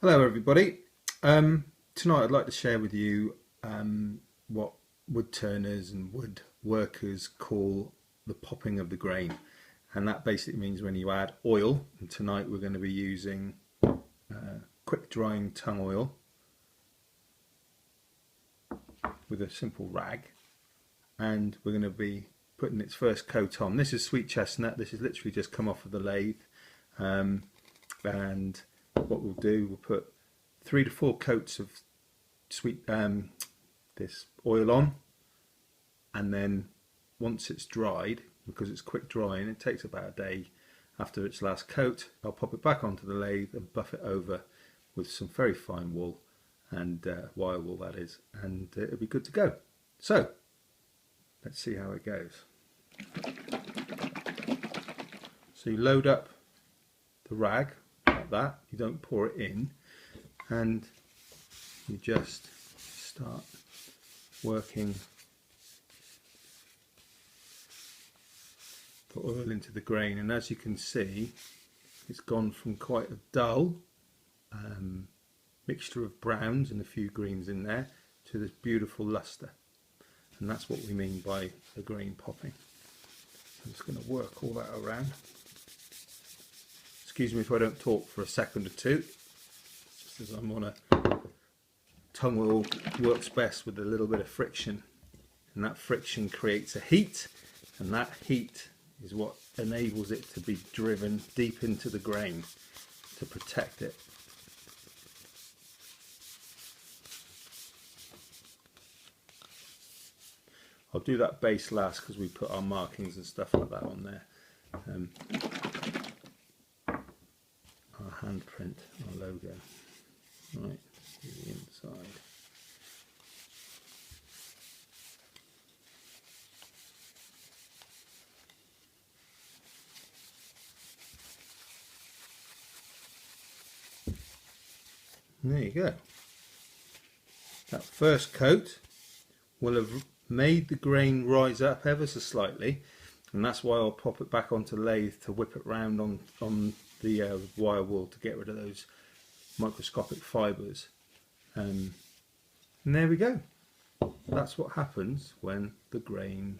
Hello everybody. Tonight I'd like to share with you what wood turners and wood workers call the popping of the grain, and that basically means when you add oil, and tonight we're going to be using quick drying tung oil with a simple rag, and we're going to be putting its first coat on. This is sweet chestnut. This has literally just come off of the lathe, and what we'll do, we'll put 3 to 4 coats of this oil on, and then once it's dried, because it's quick drying, it takes about a day after its last coat, I'll pop it back onto the lathe and buff it over with some very fine wool and wire wool, that is, and it'll be good to go. So let's see how it goes. So you load up the rag like that, you don't pour it in, and you just start working the oil into the grain, and as you can see, it's gone from quite a dull mixture of browns and a few greens in there to this beautiful luster, and that's what we mean by the grain popping. I'm just going to work all that around. Excuse me if I don't talk for a second or two, just as I'm on a tung oil. Works best with a little bit of friction, and that friction creates a heat, and that heat is what enables it to be driven deep into the grain to protect it. I'll do that base last because we put our markings and stuff like that on there. Our handprint, our logo. Right, to the inside. And there you go. That first coat will have made the grain rise up ever so slightly, and that's why I'll pop it back onto the lathe to whip it round on the wire wool to get rid of those microscopic fibres. And there we go. That's what happens when the grain